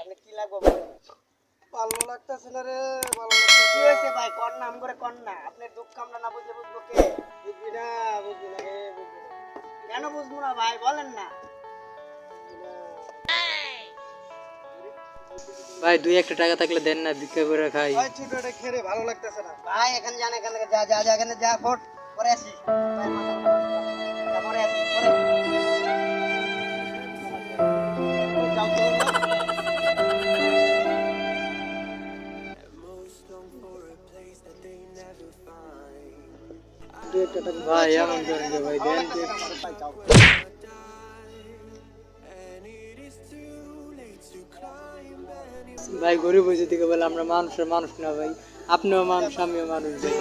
আপনি কি লাগবে বলেন? ভালো লাগতেছে না রে, ভালো লাগতেছে। কি হয়েছে ভাই? কোন নাম করে কোন না, আপনি দুঃখ আমরা না বুঝে বুঝবো কে? বুঝবি না, বুঝবি না রে, বুঝবি না। কেন বুঝবো না ভাই, বলেন না। ভাই 2-1 টাকা থাকলে দেন না, ভিক্ষা করে খাই। ওই ছোট এটা খেয়ে ভালো লাগতেছে না। ভাই এখানে যান, এখান থেকে যা যা যা, এখানে যা, ফট পরে আসিস। ভাই মাথা যা, পরে আসিস, পরে যাও তো না। দু একটা টাকা ভাই এমন করেন যে ভাই দেন যে। ভাই যাও। ভাই গরিব হয়েছে থেকে বলে আমরা মানুষের মানুষ না ভাই, আপনিও মানুষ আমিও মানুষ ভাই।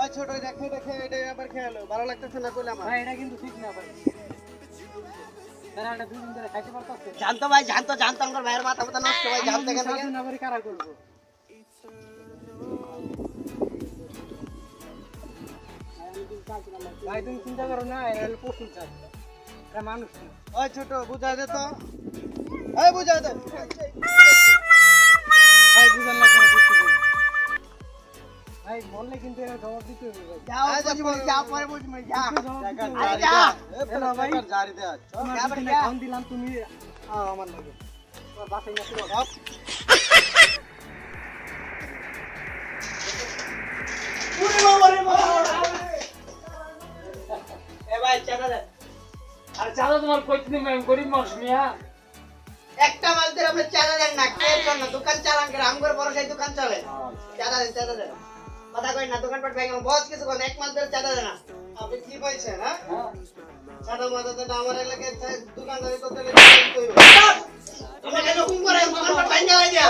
ওই ছোট দেখে দেখে এটা আবার খেয়ালো ভালো লাগতেছে না কইলাম। ভাই এটা কিন্তু ঠিক না ভাই, তারা এটা দুদিন ধরে খাইতে পারতাছে জানতো ভাই, জানতো জানতো আমার ভাইয়ের মাথা মাথা নষ্ট ভাই, জানতো এখান থেকে। না করে কারা করবো। ভাই তুমি চিন্তা করো না, এরা হলো পশু চাষ, এটা মানুষ না। ওই ছোট বুঝাই দে তো, এই বুঝাই দে। ভাই বুঝান না কোনো কিছু ভাই। ভাই বললে কিন্তু এরা জবাব দিতে হবে ভাই। যাও বুঝবো, যা পরে বুঝবো, যা। জবাব দিতে হবে। আরে যা। হ্যালো ভাই, জারি দে আজ। তোমার যা পিছনে যা। ফোন দিলাম, তুমি আমার লাগে তোমার বাসায় না ছিল। এ ভাই চাঁদা দেন। আর চাঁদা তোমার কইতে দিন, আমি গরিব মানুষ মিয়া। একটা মাল দিয়ে আপনি চাঁদা দেন না, কে জন্য দোকান চালান করে আমগর বড় সেই দোকান চলে। চাঁদা দেন, চাঁদা দেন। কথা কই না, দোকান পাট ভেঙে বহুত কিছু কোন, এক মাল দিয়ে চাঁদা দেন না। আপনি কি পাইছেন হ্যাঁ? হ্যাঁ। সাদা মাথা তো আমার এলাকায় দোকানদারি করতে গেলে আপনি কেন হুকুম করেন, দোকান পাট ভেঙে হয়ে যা।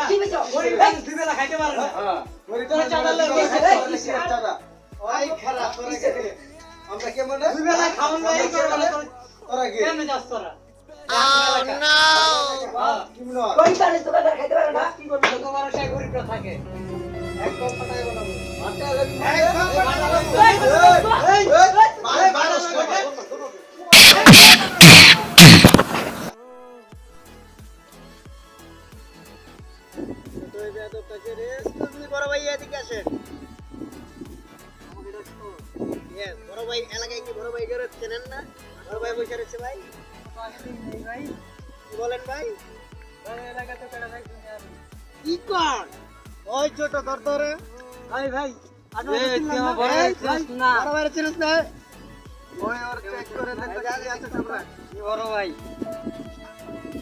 কি হইছো? দুবেলা খাইতে পারে না। ওই খারাপ করে গেলে আমরা কেমন রে? দুবেলা খাওন ভাই তোরা কি কেমনে যাস তোরা? কি মনে হয়? কই পারিস দোকানদার খাইতে পারে না? কি করবি, ছোট বড় সে গরিবরা থাকে। একদম পাঠাই বানাবো। বড় ভাই এদিকে আসেন। Yes, বড় ভাই এলাকায় কি বড় ভাই গেরো চেনেন না? বড় ভাই বসে রয়েছে ভাই। ভাই কি বলেন ভাই? বড় এলাকাতে কেডা থাকবে না আমি। কি কর? ওই ছোট ধর ধরে ভাই ভাই এই তুই আমার বড় ভাই, চিনিস না। বড় ভাই চিনিস না? ওই ওর চেক করে দেখ তো কি আছে তোমরা। কি বড় ভাই,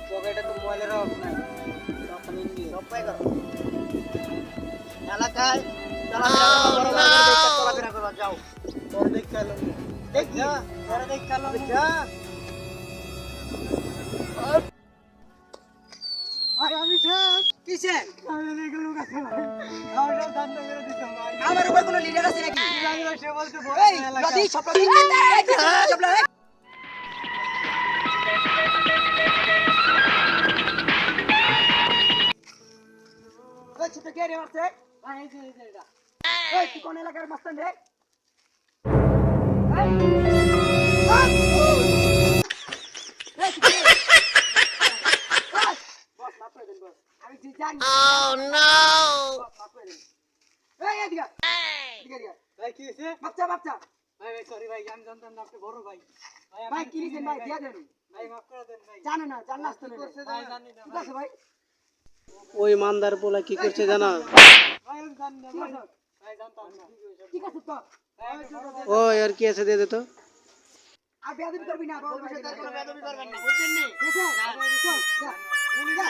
পকেটে তো মোবাইলের অফ নাই। সব পাই করো। এলাকায় চলাফেরা করবা, যাও। তোর দেখ খেলো দেখি, পরে দেখ কালো যা ভাই আমি শেষ। কিসে? আমি এগুলো কাছে ভাই আমার সব দান করে দিতে ভাই। আমার উপর কোনো লিডার আছে নাকি? আমি সে বলতে এই, লতি, সব লতি। সব লতি। ওই ছোট কে রে মারছে? ভাই এই যে এটা ওই তুই কোন এলাকার মাস্তান রে? বস মাফ করে দেন বস, আমি যে জানি। বস, মাফ করে দেন। এই এদিকে এদিকে এদিকে। ভাই কি হইছে? বাচ্চা বাচ্চা ভাই ভাই সরি ভাই, আমি জানতাম না আপনি বড় ভাই। ভাই ভাই কি নিছেন ভাই, দিয়া দেন। ভাই মাফ করে দেন ভাই। জানে না, জান নাস্তা নেই। ভাই জানি না ঠিক আছে ভাই। ওই মানদার পোলা কি করছে জানা? ভাই আমি জানি না ঠিক ভাই। আছে, ভাই জানতাম না। ঠিক আছে তো। ওই আর কি আছে দিয়ে দে তো। আর বেয়াদবি করবি না, বড় ভাই কোনো বেয়াদবি করবেন না, বুঝছেন নি? ঠিক আছে? চল, যা।